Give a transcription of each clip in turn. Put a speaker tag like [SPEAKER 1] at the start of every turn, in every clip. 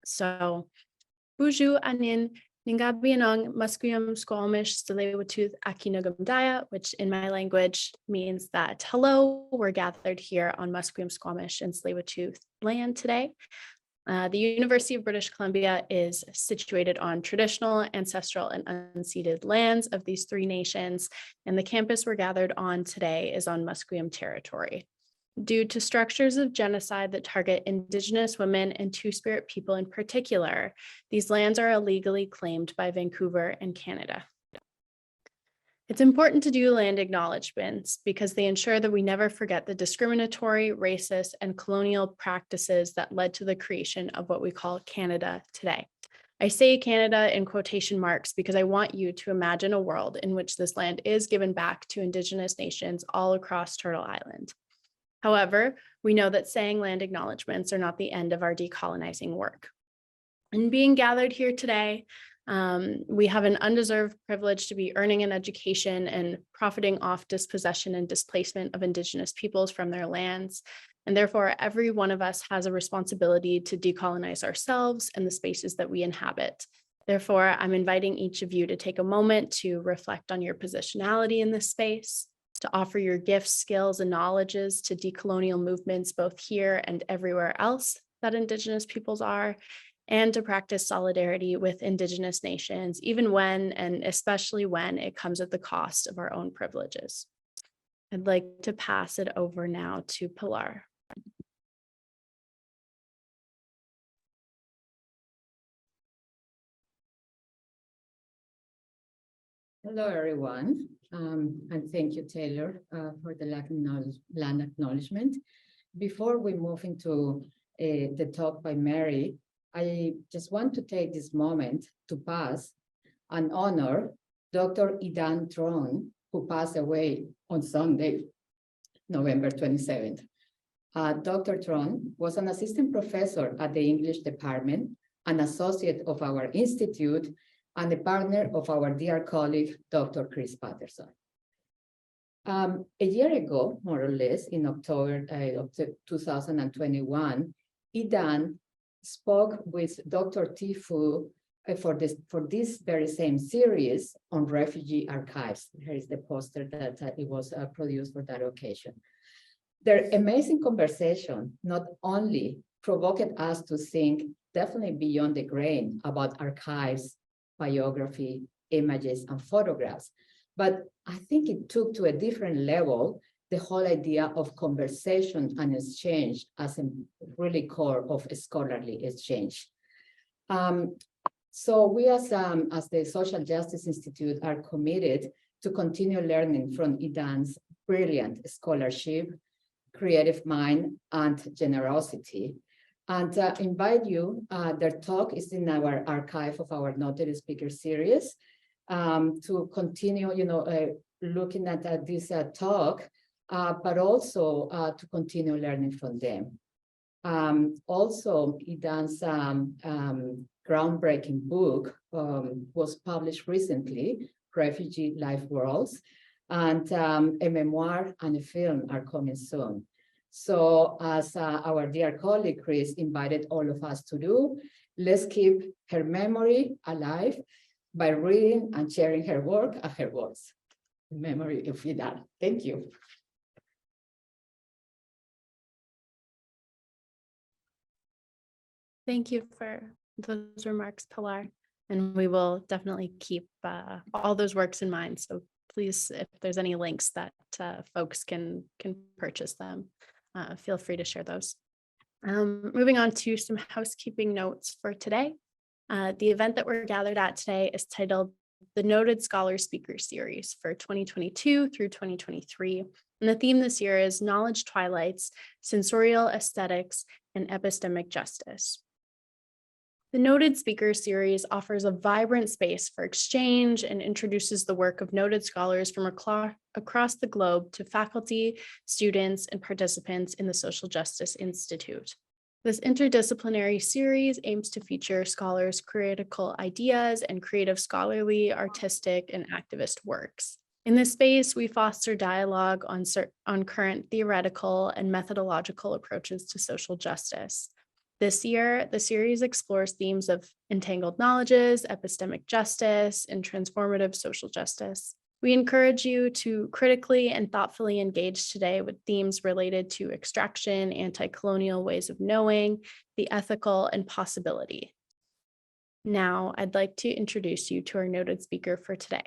[SPEAKER 1] So, Buju anin Ningabianong Musqueam Squamish Stelewatooth Akinagumdaya, which in my language means that hello, we're gathered here on Musqueam Squamish and Tsleil-Waututh land today. The University of British Columbia is situated on traditional, ancestral, and unceded lands of these three nations, and the campus we're gathered on today is on Musqueam territory. Due to structures of genocide that target Indigenous women and Two-Spirit people in particular, these lands are illegally claimed by Vancouver and Canada. It's important to do land acknowledgements because they ensure that we never forget the discriminatory, racist, and colonial practices that led to the creation of what we call Canada today. I say Canada in quotation marks because I want you to imagine a world in which this land is given back to Indigenous nations all across Turtle Island. However, we know that saying land acknowledgements are not the end of our decolonizing work. In being gathered here today, we have an undeserved privilege to be earning an education and profiting off dispossession and displacement of Indigenous peoples from their lands. And therefore, every one of us has a responsibility to decolonize ourselves and the spaces that we inhabit. Therefore, I'm inviting each of you to take a moment to reflect on your positionality in this space, to offer your gifts, skills, and knowledges to decolonial movements both here and everywhere else that Indigenous peoples are, and to practice solidarity with Indigenous nations, even when and especially when it comes at the cost of our own privileges. I'd like to pass it over now to Pilar.
[SPEAKER 2] Hello, everyone, and thank you, Taylor, for the land acknowledgement. Before we move into the talk by Mary, I just want to take this moment to pass and honor Dr. Idan Tron, who passed away on Sunday, November 27th. Dr. Tron was an assistant professor at the English department, an associate of our institute, and a partner of our dear colleague, Dr. Chris Patterson. A year ago, more or less, in October of 2021, Idan spoke with Dr. Tifu for this very same series on refugee archives. Here is the poster that it was produced for that occasion. Their amazing conversation not only provoked us to think definitely beyond the grain about archives, biography, images, and photographs. But I think it took to a different level the whole idea of conversation and exchange as a really core of scholarly exchange. So we as the Social Justice Institute are committed to continue learning from Idan's brilliant scholarship, creative mind, and generosity. And invite you, their talk is in our archive of our Noted Speaker series, to continue, looking at this talk, but also to continue learning from them. Also, Idan's groundbreaking book was published recently, Refugee Life Worlds, and a memoir and a film are coming soon. So as our dear colleague Chris invited all of us to do, let's keep her memory alive by reading and sharing her work and her voice. In memory of Idan. Thank you.
[SPEAKER 1] Thank you for those remarks, Pilar. And we will definitely keep all those works in mind. So please, if there's any links that folks can purchase them, feel free to share those. Moving on to some housekeeping notes for today. The event that we're gathered at today is titled the Noted Scholar Speaker Series for 2022 through 2023. And the theme this year is Knowledge Twilights, Sensorial Aesthetics, and Epistemic Justice. The Noted Speaker Series offers a vibrant space for exchange and introduces the work of noted scholars from across the globe to faculty, students, and participants in the Social Justice Institute. This interdisciplinary series aims to feature scholars' critical ideas and creative scholarly, artistic, and activist works. In this space, we foster dialogue on current theoretical and methodological approaches to social justice. This year, the series explores themes of entangled knowledges, epistemic justice, and transformative social justice. We encourage you to critically and thoughtfully engage today with themes related to extraction, anti-colonial ways of knowing, the ethical, and possibility. Now, I'd like to introduce you to our noted speaker for today.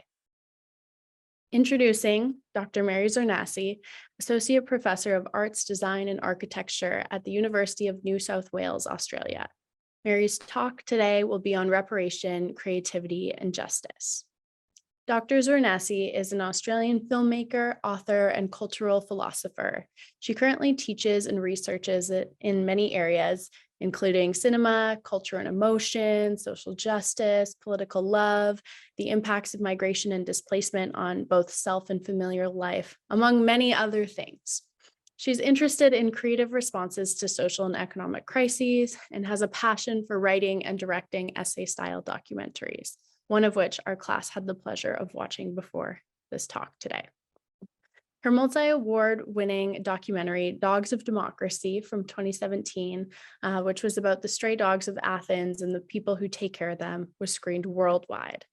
[SPEAKER 1] Introducing Dr. Mary Zournazi, Associate Professor of Arts, Design, and Architecture at the University of New South Wales, Australia. Mary's talk today will be on reparation, creativity, and justice. Dr. Zournazi is an Australian filmmaker, author, and cultural philosopher. She currently teaches and researches in many areas, including cinema, culture and emotion, social justice, political love, the impacts of migration and displacement on both self and familiar life, among many other things. She's interested in creative responses to social and economic crises and has a passion for writing and directing essay-style documentaries, one of which our class had the pleasure of watching before this talk today. Her multi-award winning documentary, Dogs of Democracy from 2017, which was about the stray dogs of Athens and the people who take care of them, was screened worldwide.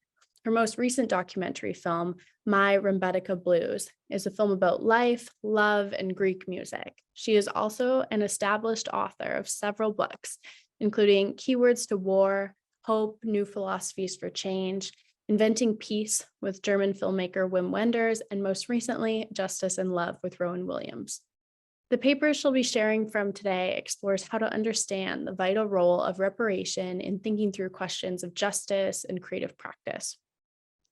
[SPEAKER 1] Her most recent documentary film, My Rembetika Blues, is a film about life, love, and Greek music. She is also an established author of several books, including Keywords to War, Hope, New Philosophies for Change, Inventing Peace with German filmmaker Wim Wenders, and most recently, Justice and Love with Rowan Williams. The paper she'll be sharing from today explores how to understand the vital role of reparation in thinking through questions of justice and creative practice.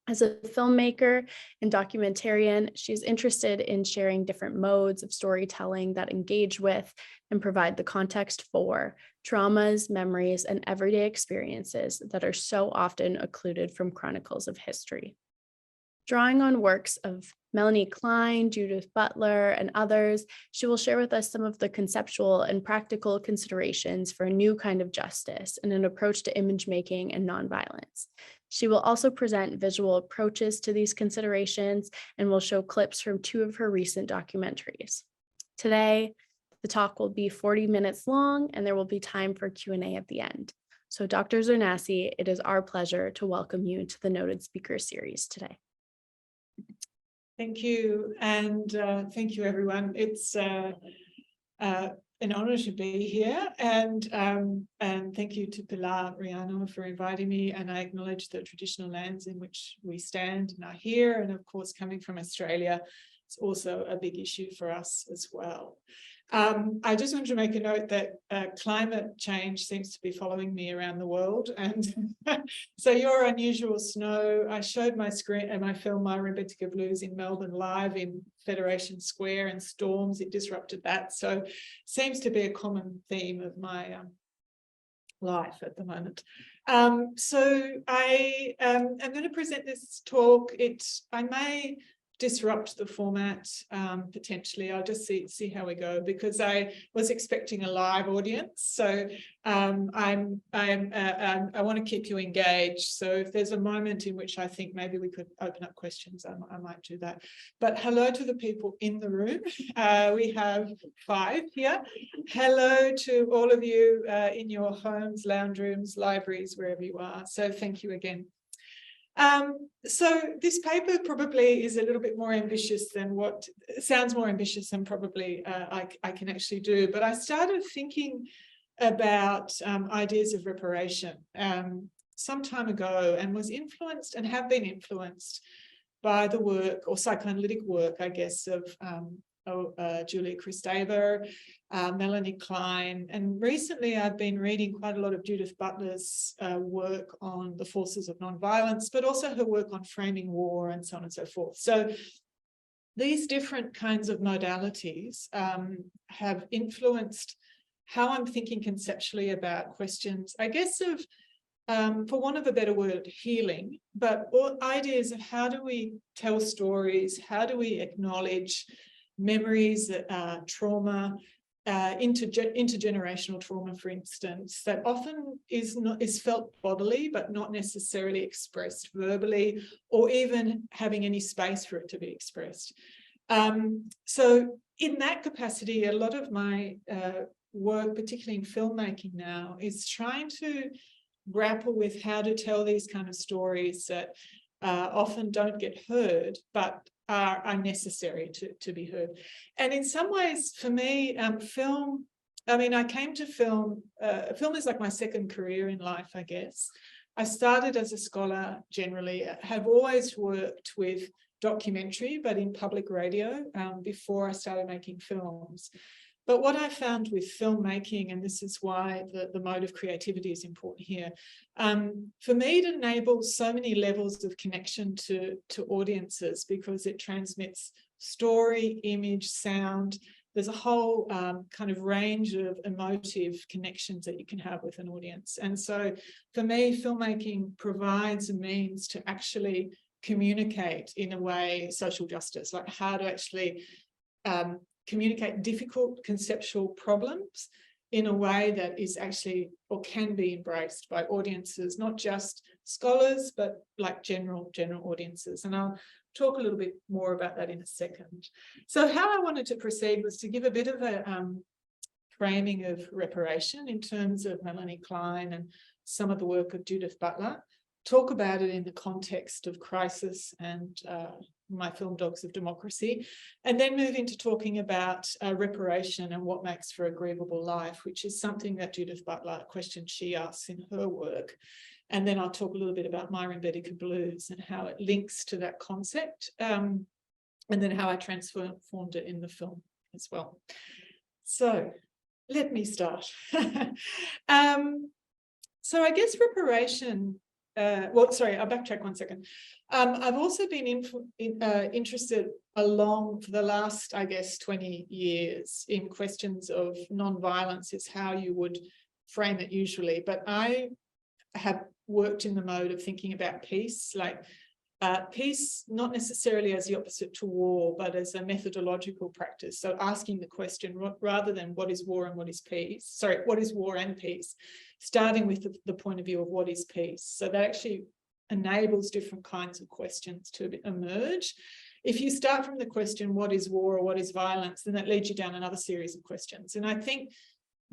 [SPEAKER 1] As a filmmaker and documentarian, she's interested in sharing different modes of storytelling that engage with and provide the context for traumas, memories, and everyday experiences that are so often occluded from chronicles of history. Drawing on works of Melanie Klein, Judith Butler, and others, she will share with us some of the conceptual and practical considerations for a new kind of justice and an approach to image making and nonviolence. She will also present visual approaches to these considerations and will show clips from 2 of her recent documentaries. Today, the talk will be 40 minutes long and there will be time for Q&A at the end. So Dr. Zournazi, it is our pleasure to welcome you to the Noted Speaker Series today.
[SPEAKER 3] Thank you, and thank you, everyone. It's an honor to be here, and thank you to Pilar Riano for inviting me, and I acknowledge the traditional lands in which we stand and are here, and of course, coming from Australia, it's also a big issue for us as well. I just want to make a note that climate change seems to be following me around the world, and so your unusual snow. I showed my screen and my film My Rembetika Blues in Melbourne live in Federation Square, and storms, it disrupted that. So seems to be a common theme of my life at the moment. So I am going to present this talk. I may disrupt the format potentially. I'll just see how we go, because I was expecting a live audience. So I want to keep you engaged. So if there's a moment in which I think maybe we could open up questions, I might do that. But hello to the people in the room. We have 5 here. Hello to all of you in your homes, lounge rooms, libraries, wherever you are. So thank you again. So this paper probably is a little bit more ambitious than what sounds more ambitious than probably I can actually do. But I started thinking about ideas of reparation some time ago, and was influenced and have been influenced by the work, or psychoanalytic work, I guess, of Julia Kristeva, Melanie Klein, and recently I've been reading quite a lot of Judith Butler's work on the forces of nonviolence, but also her work on framing war and so on and so forth. So these different kinds of modalities have influenced how I'm thinking conceptually about questions, I guess, of for want of a better word, healing, but all ideas of how do we tell stories, how do we acknowledge memories, trauma, intergenerational trauma, for instance, that often is felt bodily, but not necessarily expressed verbally, or even having any space for it to be expressed. So in that capacity, a lot of my work, particularly in filmmaking now, is trying to grapple with how to tell these kind of stories that often don't get heard, but are necessary to be heard. And in some ways, for me, film, I mean, I came to film, film is like my second career in life, I guess. I started as a scholar generally, have always worked with documentary, but in public radio before I started making films. But what I found with filmmaking, and this is why the mode of creativity is important here, for me it enables so many levels of connection to audiences because it transmits story, image, sound. There's a whole kind of range of emotive connections that you can have with an audience. And so for me, filmmaking provides a means to actually communicate in a way social justice, like how to actually communicate difficult conceptual problems in a way that is actually or can be embraced by audiences, not just scholars, but like general audiences. And I'll talk a little bit more about that in a second. So how I wanted to proceed was to give a bit of a framing of reparation in terms of Melanie Klein and some of the work of Judith Butler, talk about it in the context of crisis and my film Dogs of Democracy, and then move into talking about reparation and what makes for a grievable life, which is something that Judith Butler, a question she asks in her work. And then I'll talk a little bit about Myron Bedicker Blues and how it links to that concept, and then how I transformed it in the film as well. So let me start. So I guess reparation, well, sorry, I'll backtrack one second. I've also been interested along for the last, I guess, 20 years in questions of non-violence, is how you would frame it usually. But I have worked in the mode of thinking about peace, like peace, not necessarily as the opposite to war, but as a methodological practice. So asking the question rather than what is war and what is peace, sorry, what is war and peace, starting with the point of view of what is peace. So that actually enables different kinds of questions to emerge. If you start from the question, what is war or what is violence, then that leads you down another series of questions. And I think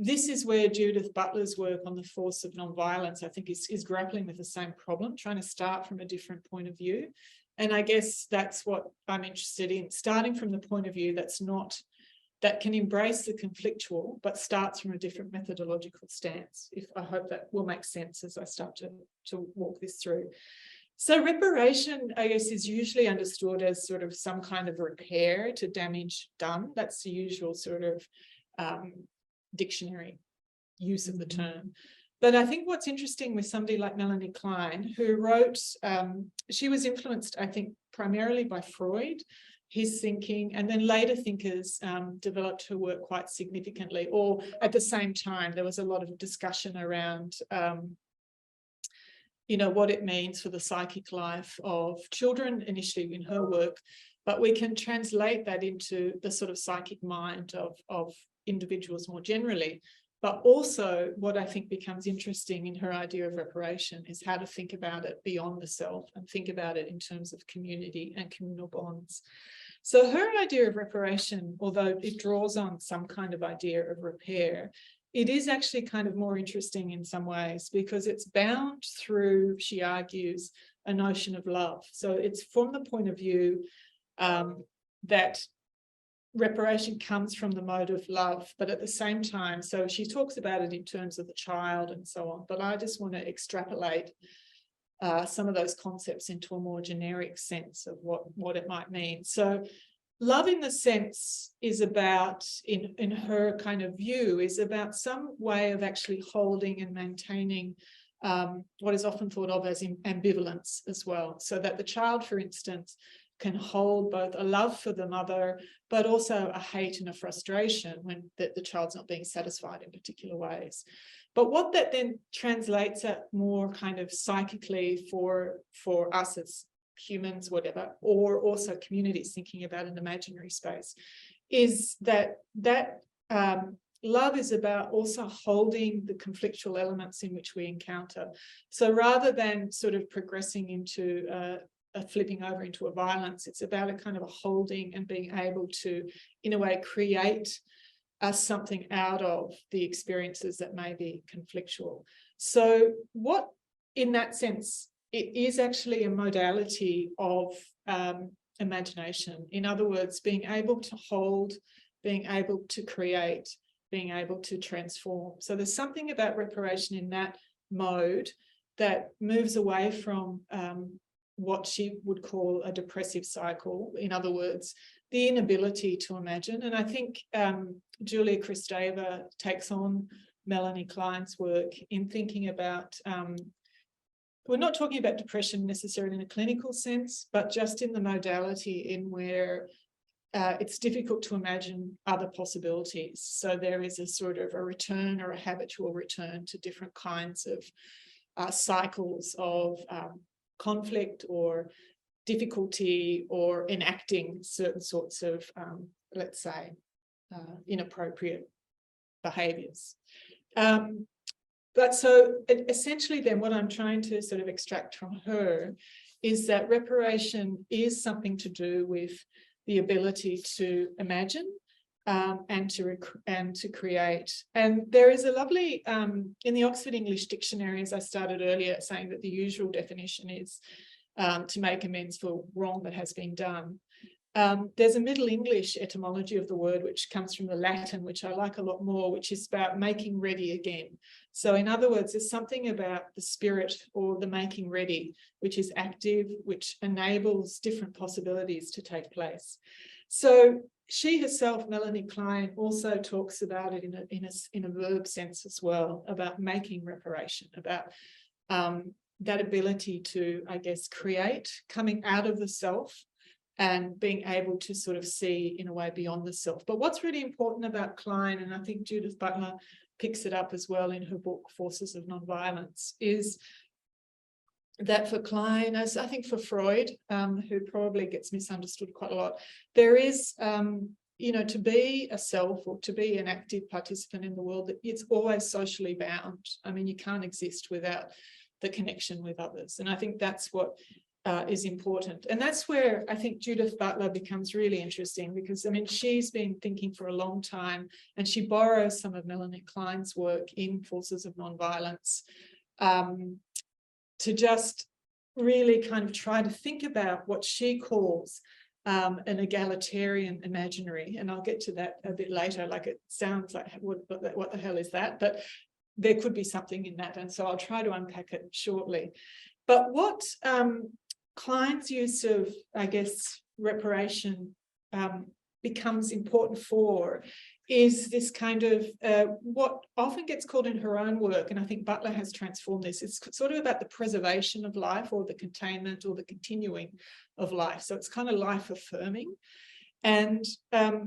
[SPEAKER 3] this is where Judith Butler's work on the force of nonviolence, I think, is grappling with the same problem, trying to start from a different point of view. And I guess that's what I'm interested in, starting from the point of view that can embrace the conflictual, but starts from a different methodological stance. I hope that will make sense as I start to walk this through. So reparation, I guess, is usually understood as sort of some kind of repair to damage done. That's the usual sort of dictionary use of the term. But I think what's interesting with somebody like Melanie Klein, who wrote, she was influenced, I think, primarily by Freud, his thinking, and then later thinkers developed her work quite significantly, or at the same time, there was a lot of discussion around what it means for the psychic life of children, initially in her work, but we can translate that into the sort of psychic mind of individuals more generally. But also what I think becomes interesting in her idea of reparation is how to think about it beyond the self and think about it in terms of community and communal bonds. So her idea of reparation, although it draws on some kind of idea of repair, it is actually kind of more interesting in some ways because it's bound through, she argues, a notion of love. So it's from the point of view that reparation comes from the mode of love, but at the same time, so she talks about it in terms of the child and so on, but I just want to extrapolate some of those concepts into a more generic sense of what it might mean. So love in the sense is about, in her kind of view, is about some way of actually holding and maintaining what is often thought of as ambivalence as well. So that the child, for instance, can hold both a love for the mother, but also a hate and a frustration when the child's not being satisfied in particular ways. But what that then translates at more kind of psychically for us as humans, whatever, or also communities thinking about an imaginary space, is that love is about also holding the conflictual elements in which we encounter. So rather than sort of progressing into a flipping over into a violence, it's about a kind of a holding and being able to, in a way, create us something out of the experiences that may be conflictual. So what, in that sense, it is actually a modality of imagination. In other words, being able to hold, being able to create, being able to transform. So there's something about reparation in that mode that moves away from what she would call a depressive cycle. In other words, the inability to imagine. And I think Julia Kristeva takes on Melanie Klein's work in thinking about, we're not talking about depression necessarily in a clinical sense, but just in the modality in where it's difficult to imagine other possibilities. So there is a sort of a return or a habitual return to different kinds of cycles of conflict or difficulty or enacting certain sorts of, let's say, inappropriate behaviours. But so essentially then what I'm trying to sort of extract from her is that reparation is something to do with the ability to imagine and to create. And there is a lovely, in the Oxford English Dictionary, as I started earlier, saying that the usual definition is to make amends for wrong that has been done. There's a Middle English etymology of the word, which comes from the Latin, which I like a lot more, which is about making ready again. So in other words, there's something about the spirit or the making ready, which is active, which enables different possibilities to take place. So she herself, Melanie Klein, also talks about it in a verb sense as well, about making reparation, about that ability to, I guess, create, coming out of the self and being able to sort of see in a way beyond the self. But what's really important about Klein, and I think Judith Butler picks it up as well in her book, Forces of Nonviolence, is that for Klein, as I think for Freud, who probably gets misunderstood quite a lot, there is, you know, to be a self or to be an active participant in the world, it's always socially bound. I mean, you can't exist without the connection with others. And I think that's what is important. And that's where I think Judith Butler becomes really interesting, because I mean, she's been thinking for a long time, and she borrows some of Melanie Klein's work in Forces of Nonviolence to just really kind of try to think about what she calls an egalitarian imaginary. And I'll get to that a bit later. Like, it sounds like, what the hell is that? But there could be something in that. And so I'll try to unpack it shortly. But what Klein's use of, I guess, reparation becomes important for is this kind of what often gets called in her own work, and I think Butler has transformed this, it's sort of about the preservation of life, or the containment or the continuing of life. So it's kind of life affirming. And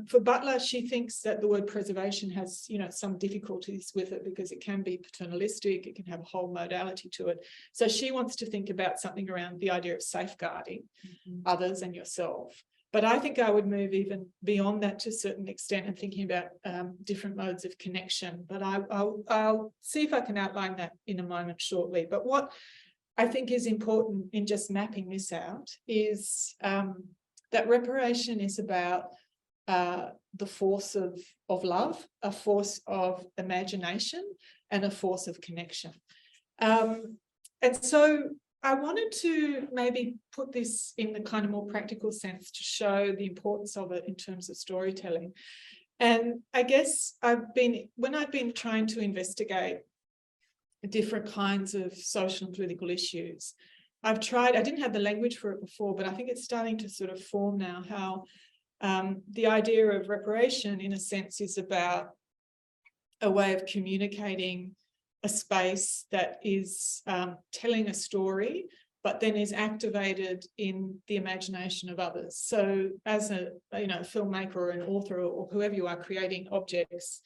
[SPEAKER 3] for Butler, she thinks that the word preservation has, you know, some difficulties with it, because it can be paternalistic, it can have a whole modality to it. So she wants to think about something around the idea of safeguarding others and yourself. But I think I would move even beyond that to a certain extent, and thinking about different modes of connection. But I'll see if I can outline that in a moment shortly. But what I think is important in just mapping this out is that reparation is about the force of love, a force of imagination, and a force of connection. And so I wanted to maybe put this in the kind of more practical sense to show the importance of it in terms of storytelling. And I guess when I've been trying to investigate different kinds of social and political issues, I didn't have the language for it before, but I think it's starting to sort of form now, how the idea of reparation, in a sense, is about a way of communicating a space that is telling a story, but then is activated in the imagination of others. So as a filmmaker or an author, or whoever you are creating objects,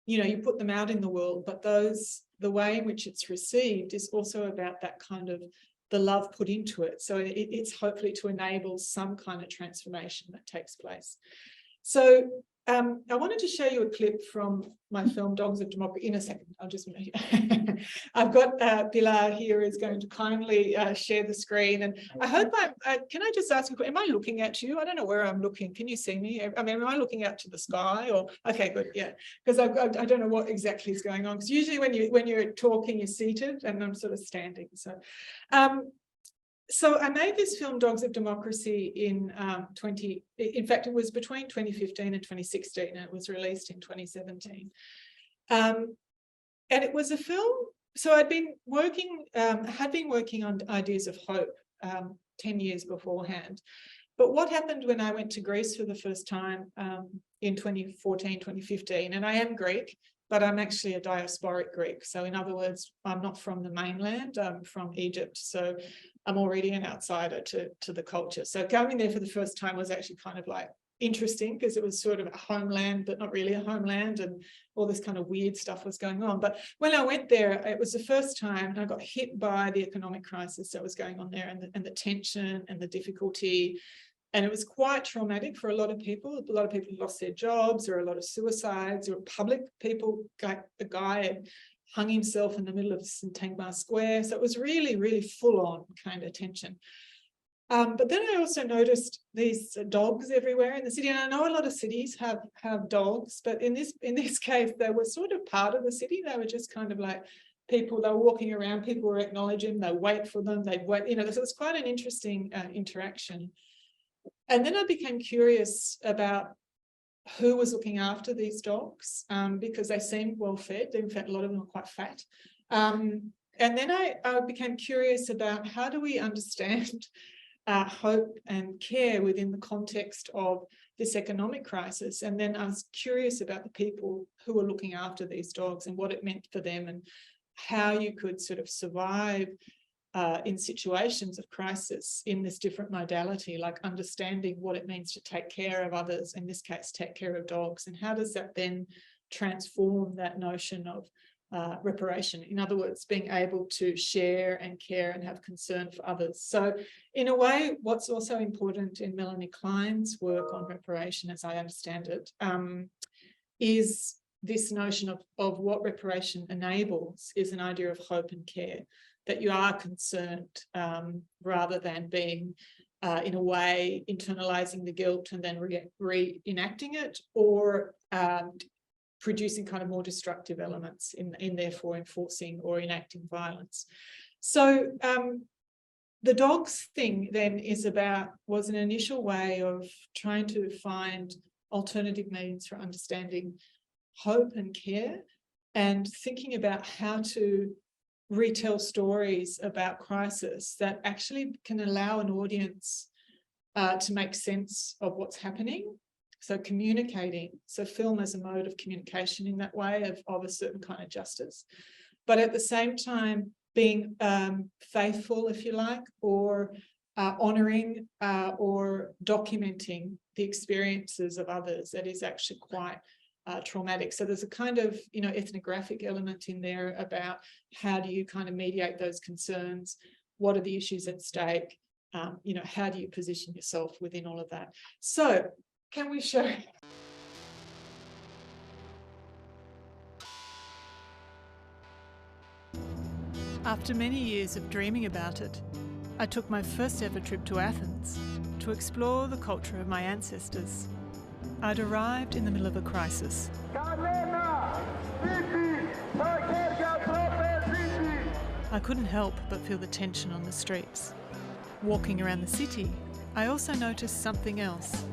[SPEAKER 3] you put them out in the world, but the way in which it's received is also about that kind of the love put into it. So it's hopefully to enable some kind of transformation that takes place. So I wanted to show you a clip from my film Dogs of Democracy in a second. I'll just I've got Pilar here is going to kindly share the screen, and I hope can I just ask you, am I looking at you? I don't know where I'm looking. Can you see me? I mean, am I looking out to the sky or okay, good, yeah, because I don't know what exactly is going on, because usually when you're talking you're seated and I'm sort of standing. So I made this film, Dogs of Democracy, in fact, it was between 2015 and 2016, and it was released in 2017. And it was a film, so I'd been working, had been working on ideas of hope 10 years beforehand. But what happened when I went to Greece for the first time in 2014, 2015, and I am Greek, but I'm actually a diasporic Greek. So in other words, I'm not from the mainland, I'm from Egypt. So I'm already an outsider to the culture. So going there for the first time was actually kind of like interesting, because it was sort of a homeland, but not really a homeland, and all this kind of weird stuff was going on. But when I went there, it was the first time, and I got hit by the economic crisis that was going on there, and the tension and the difficulty. And it was quite traumatic for a lot of people. A lot of people lost their jobs, or a lot of suicides, or public people. A guy had hung himself in the middle of Sintagma Square. So it was really, really full on kind of tension. But then I also noticed these dogs everywhere in the city. And I know a lot of cities have dogs, but in this case, they were sort of part of the city. They were just kind of like people, they were walking around, people were acknowledging, they wait for them, they'd wait, so it was quite an interesting interaction. And then I became curious about who was looking after these dogs, because they seemed well fed. In fact, a lot of them were quite fat. And then I became curious about how do we understand hope and care within the context of this economic crisis. And then I was curious about the people who were looking after these dogs and what it meant for them, and how you could sort of survive in situations of crisis in this different modality, like understanding what it means to take care of others, in this case, take care of dogs, and how does that then transform that notion of reparation? In other words, being able to share and care and have concern for others. So in a way, what's also important in Melanie Klein's work on reparation, as I understand it, is this notion of what reparation enables is an idea of hope and care, that you are concerned rather than being, in a way, internalizing the guilt and then reenacting it, or producing kind of more destructive elements in therefore enforcing or enacting violence. So the dogs thing then was an initial way of trying to find alternative means for understanding hope and care, and thinking about how to retell stories about crisis that actually can allow an audience to make sense of what's happening. So communicating, so film as a mode of communication in that way of a certain kind of justice, but at the same time being faithful, if you like, or honouring or documenting the experiences of others that is actually quite traumatic. So there's a kind of, ethnographic element in there about how do you kind of mediate those concerns, what are the issues at stake, how do you position yourself within all of that. So can we show?
[SPEAKER 4] After many years of dreaming about it, I took my first ever trip to Athens to explore the culture of my ancestors. I'd arrived in the middle of a crisis. I couldn't help but feel the tension on the streets. Walking around the city, I also noticed something else,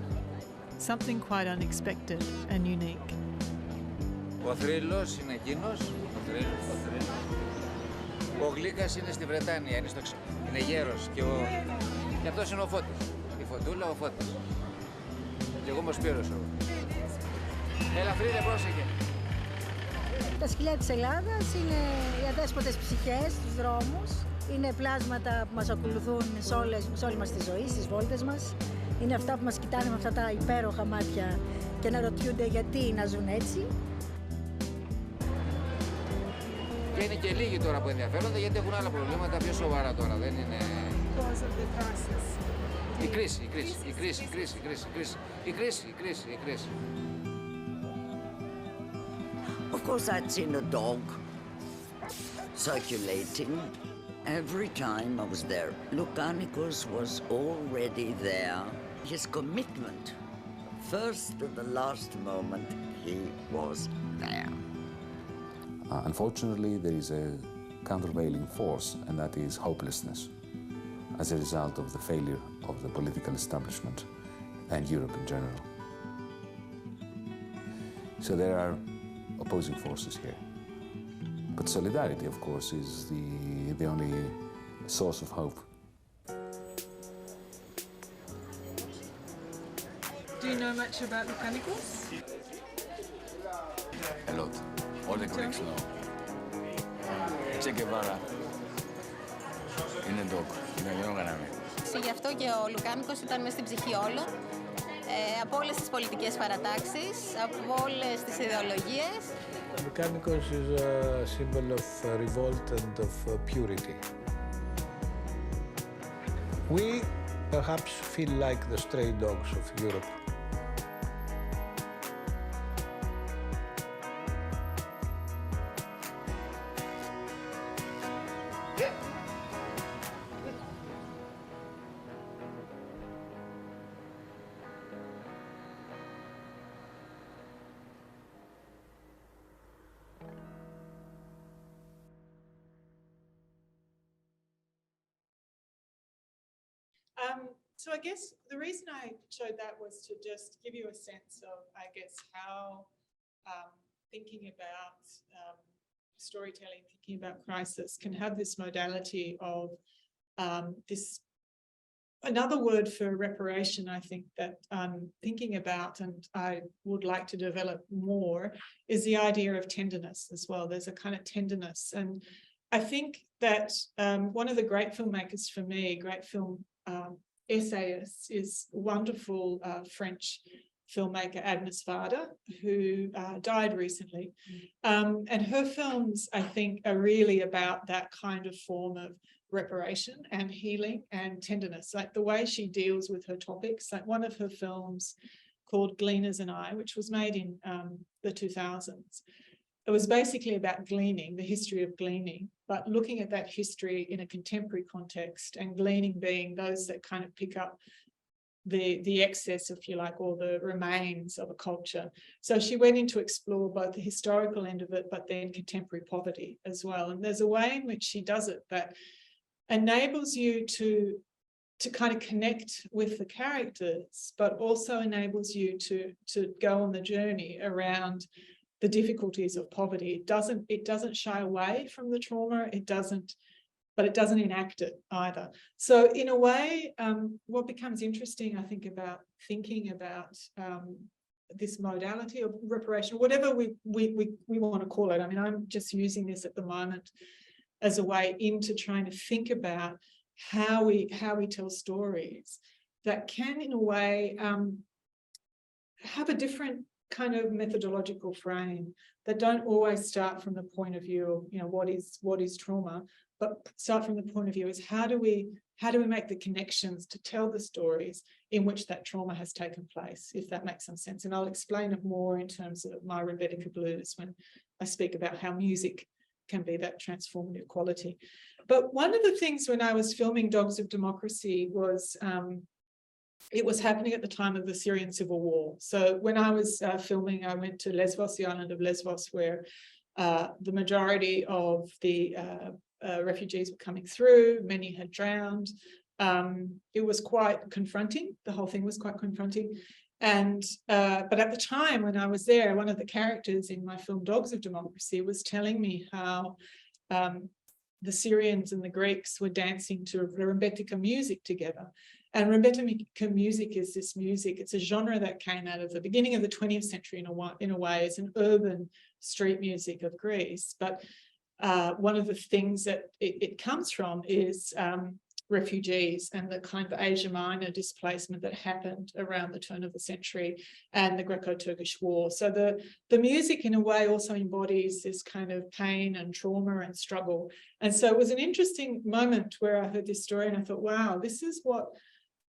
[SPEAKER 4] something quite unexpected and unique.
[SPEAKER 5] Ο θρύλος είναι εκείνος, ο θρύλος. Ο Γλύκας είναι στη Βρετάνια, είναι γέρος και αυτός είναι ο Φώτης. Η Φωτούλα, ο Φώτης. Και εγώ είμαι ο Σπύρος. Έλα Φρύλε, πρόσεχε.
[SPEAKER 6] Τα σκυλιά της Ελλάδας είναι οι αδέσποτες ψυχές στους δρόμους. Είναι πλάσματα που μας ακολουθούν σε όλη μας τη ζωή, στις βόλτες μας. Είναι αυτά που μας κοιτάνε με αυτά τα υπέροχα μάτια και αναρωτιούνται γιατί να ζουν έτσι.
[SPEAKER 5] Και είναι και λίγοι τώρα που ενδιαφέρονται γιατί έχουν άλλα προβλήματα πιο σοβαρά τώρα. Δεν είναι... Η κρίση.
[SPEAKER 7] course, I'd seen a dog circulating every time I was there. Lukanikos was already there. His commitment, first to the last moment, he was there.
[SPEAKER 8] Unfortunately, there is a countervailing force, and that is hopelessness, as a result of the failure of the political establishment and Europe in general. So there are opposing forces here. But solidarity, of course, is the only source of hope.
[SPEAKER 4] Do you know much about Lukanikos?
[SPEAKER 9] A lot. All the Greeks know. Che Guevara είναι dog. Είναι γραμμή.
[SPEAKER 10] Γι' αυτό και ο Λουκάνικος ήταν μέσα στην ψυχή όλων, από όλες τις πολιτικές παρατάξεις, από όλες τις ιδεολογίες.
[SPEAKER 11] Lukanikos is a symbol of revolt and of purity. We perhaps feel like the stray dogs of Europe.
[SPEAKER 3] So I guess the reason I showed that was to just give you a sense of, I guess, how thinking about storytelling, thinking about crisis can have this modality of this. Another word for reparation, I think, that I'm thinking about and I would like to develop more is the idea of tenderness as well. There's a kind of tenderness. And I think that one of the great filmmakers for me, great film essayists, is wonderful French filmmaker Agnes Varda, who died recently. And her films, I think, are really about that kind of form of reparation and healing and tenderness, like the way she deals with her topics. Like one of her films called Gleaners and I, which was made in the 2000s. It was basically about gleaning, the history of gleaning, but looking at that history in a contemporary context, and gleaning being those that kind of pick up the excess, if you like, or the remains of a culture. So she went in to explore both the historical end of it, but then contemporary poverty as well. And there's a way in which she does it that enables you to kind of connect with the characters, but also enables you to go on the journey around the difficulties of poverty. It doesn't shy away from the trauma. But it doesn't enact it either. So in a way, what becomes interesting, I think, about thinking about this modality of reparation, whatever we want to call it. I mean, I'm just using this at the moment as a way into trying to think about how we tell stories that can, in a way, have a different kind of methodological frame, that don't always start from the point of view of, you know, what is trauma, but start from the point of view is how do we make the connections to tell the stories in which that trauma has taken place, if that makes some sense. And I'll explain it more in terms of my Rebecca blues when I speak about how music can be that transformative quality. But one of the things when I was filming Dogs of Democracy was it was happening at the time of the Syrian civil war. So when I was filming, I went to Lesbos, the island of Lesbos, where the majority of the refugees were coming through. Many had drowned. It was quite confronting. The whole thing was quite confronting. And but at the time when I was there, one of the characters in my film Dogs of Democracy was telling me how the Syrians and the Greeks were dancing to Rebettica music together. And Rebettica music is this music. It's a genre that came out of the beginning of the 20th century in a way. It's an urban street music of Greece. But one of the things that it comes from is refugees and the kind of Asia Minor displacement that happened around the turn of the century and the Greco-Turkish War. So the music in a way also embodies this kind of pain and trauma and struggle. And so it was an interesting moment where I heard this story and I thought, wow, this is what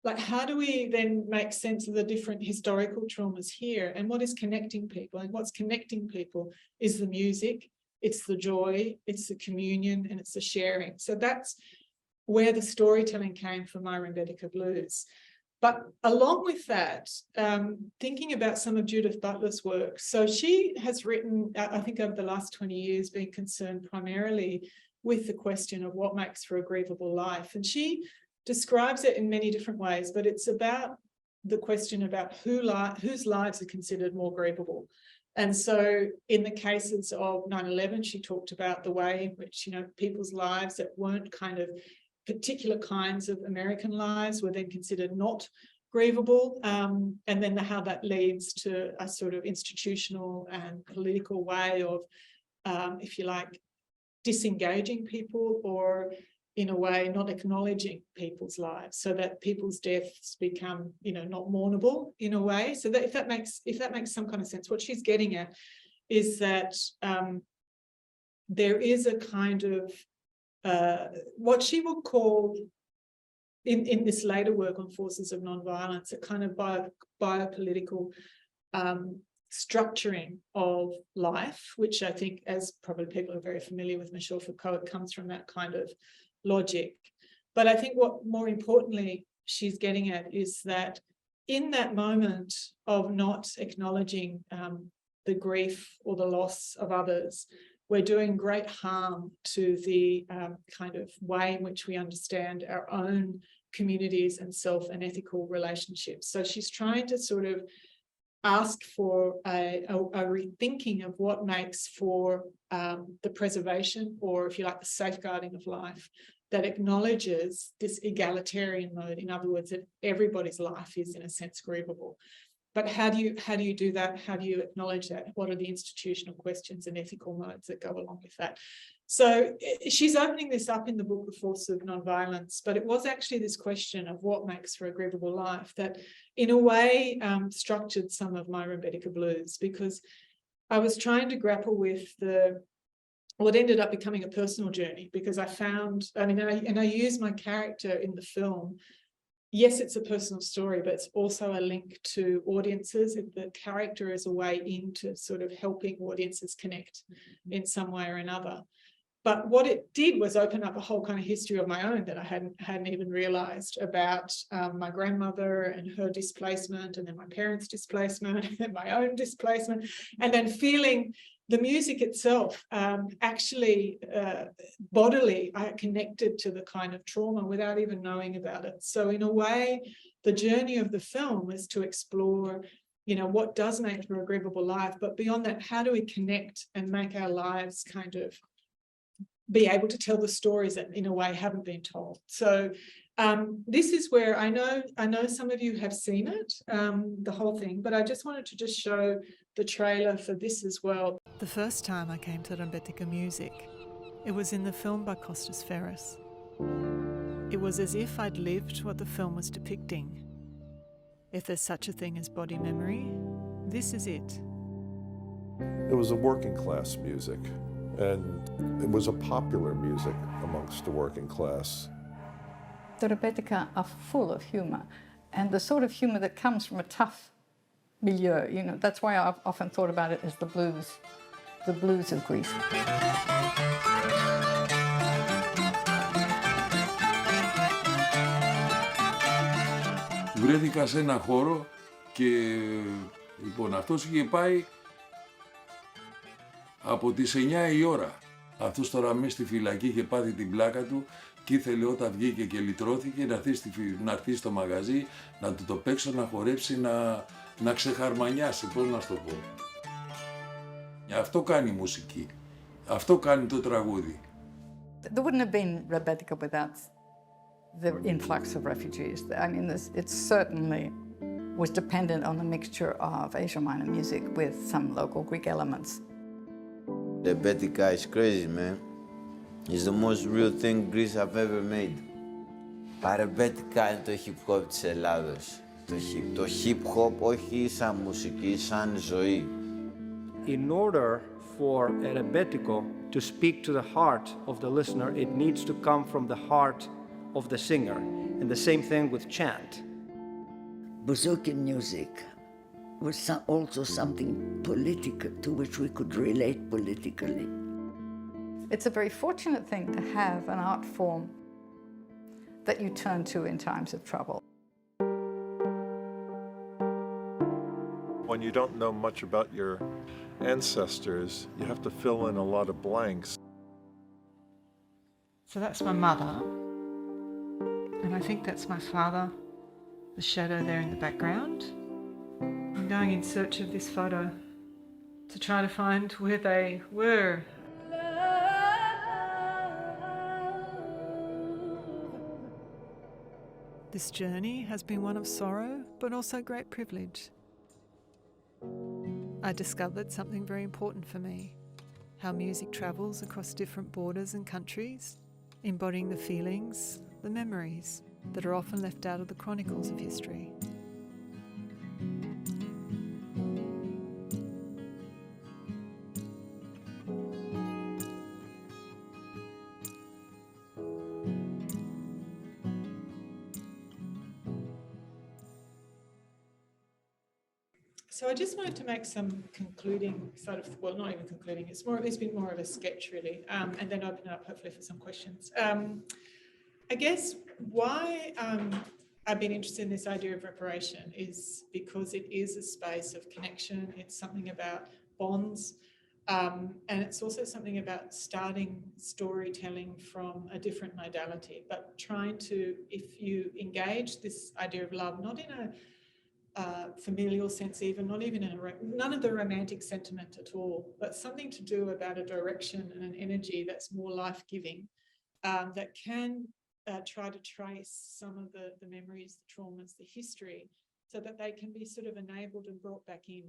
[SPEAKER 3] like, how do we then make sense of the different historical traumas here, and what is connecting people? And what's connecting people is the music, it's the joy, it's the communion, and it's the sharing. So that's where the storytelling came for my Rembetiko Blues. But along with that, thinking about some of Judith Butler's work. So she has written, I think over the last 20 years, been concerned primarily with the question of what makes for a grievable life. And she describes it in many different ways, but it's about the question about whose lives are considered more grievable. And so in the cases of 9/11, she talked about the way in which, you know, people's lives that weren't kind of particular kinds of American lives were then considered not grievable, and then how that leads to a sort of institutional and political way of, if you like, disengaging people, or in a way not acknowledging people's lives, so that people's deaths become, you know, not mournable in a way. So that if that makes some kind of sense, what she's getting at is that there is a kind of what she would call, in this later work on forces of nonviolence, a kind of biopolitical structuring of life, which I think, as probably people are very familiar with Michel Foucault, it comes from that kind of logic. But I think what more importantly she's getting at is that in that moment of not acknowledging the grief or the loss of others, we're doing great harm to the kind of way in which we understand our own communities and self and ethical relationships. So she's trying to sort of ask for a rethinking of what makes for the preservation, or if you like, the safeguarding of life, that acknowledges this egalitarian mode. In other words, that everybody's life is in a sense grievable. But how do you do that? How do you acknowledge that? What are the institutional questions and ethical modes that go along with that? So she's opening this up in the book, The Force of Nonviolence, but it was actually this question of what makes for a grievable life that in a way structured some of my Rembetiko Blues, because I was trying to grapple with what ended up becoming a personal journey, because I found, I use my character in the film. Yes, it's a personal story, but it's also a link to audiences. The character is a way into sort of helping audiences connect in some way or another. But what it did was open up a whole kind of history of my own that I hadn't even realized about my grandmother and her displacement, and then my parents' displacement, and then my own displacement, and then feeling the music itself, actually bodily, I connected to the kind of trauma without even knowing about it. So in a way, the journey of the film is to explore, you know, what does make for a grievable life, but beyond that, how do we connect and make our lives kind of be able to tell the stories that in a way haven't been told. So this is where I know some of you have seen it, the whole thing, but I just wanted to just show the trailer for this as well.
[SPEAKER 4] The first time I came to Rembetiko music, it was in the film by Costas Ferris. It was as if I'd lived what the film was depicting. If there's such a thing as body memory, this is it.
[SPEAKER 12] It was a working class music, and it was a popular music amongst the working class.
[SPEAKER 13] The Rebetiko are full of humor, and the sort of humor that comes from a tough milieu. You know, that's why I've often thought about it as the blues of grief.
[SPEAKER 9] Βρέθηκα σε ένα χώρο και λοιπόν αυτός είχε πάει από τις 9 η ώρα. Αυτός τώρα μέσα στη φυλακή είχε πάθει την πλάκα του και ήθελε όταν βγήκε και λυτρώθηκε να έρθει στο μαγαζί, να του το παίξω, να χορέψει, να ξεχαρμανιάσει, πώς να σου το πω. Αυτό κάνει η μουσική. Αυτό κάνει το τραγούδι.
[SPEAKER 13] There wouldn't have been Rebetiko without the influx of refugees. I mean, it certainly was dependent on a mixture of Asia Minor music with some local Greek elements.
[SPEAKER 14] Rebetiko is crazy, man. It's the most real thing Greece have ever made. Rebetiko είναι το hip hop της Ελλάδος. Το hip hop όχι σαν μουσική, σαν ζωή.
[SPEAKER 15] In order for a Rebetiko to speak to the heart of the listener, it needs to come from the heart of the singer. And the same thing with chant.
[SPEAKER 7] Bouzouki music was also something political, to which we could relate politically.
[SPEAKER 13] It's a very fortunate thing to have an art form that you turn to in times of trouble.
[SPEAKER 12] When you don't know much about your ancestors, you have to fill in a lot of blanks.
[SPEAKER 4] So that's my mother, and I think that's my father, the shadow there in the background. I'm going in search of this photo to try to find where they were. This journey has been one of sorrow, but also great privilege. I discovered something very important for me, how music travels across different borders and countries, embodying the feelings, the memories that are often left out of the chronicles of history.
[SPEAKER 3] So I just wanted to make some concluding sort of, well, not even concluding, it's been more of a sketch really, and then open it up hopefully for some questions. I guess why I've been interested in this idea of reparation is because it is a space of connection. It's something about bonds, and it's also something about starting storytelling from a different modality, but trying to, if you engage this idea of love, not in a familial sense even, not even in none of the romantic sentiment at all, but something to do about a direction and an energy that's more life-giving, that can try to trace some of the memories, the traumas, the history, so that they can be sort of enabled and brought back in,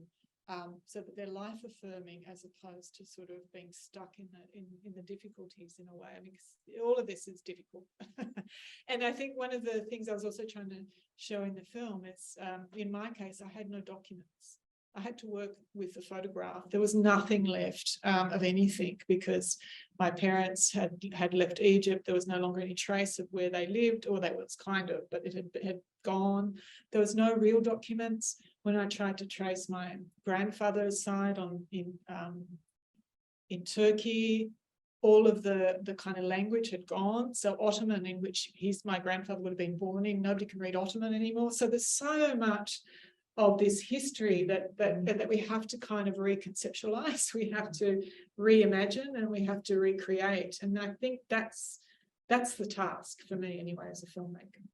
[SPEAKER 3] so that they're life-affirming as opposed to sort of being stuck in the difficulties in a way. I mean, all of this is difficult. And I think one of the things I was also trying to show in the film is, in my case, I had no documents. I had to work with a photograph. There was nothing left of anything because my parents had left Egypt. There was no longer any trace of where they lived, or they was kind of, but it had gone. There was no real documents. When I tried to trace my grandfather's side in Turkey, all of the kind of language had gone. So Ottoman, in which my grandfather would have been born in, nobody can read Ottoman anymore. So there's so much of this history that we have to kind of reconceptualize, we have to reimagine, and we have to recreate. And I think that's the task for me anyway as a filmmaker.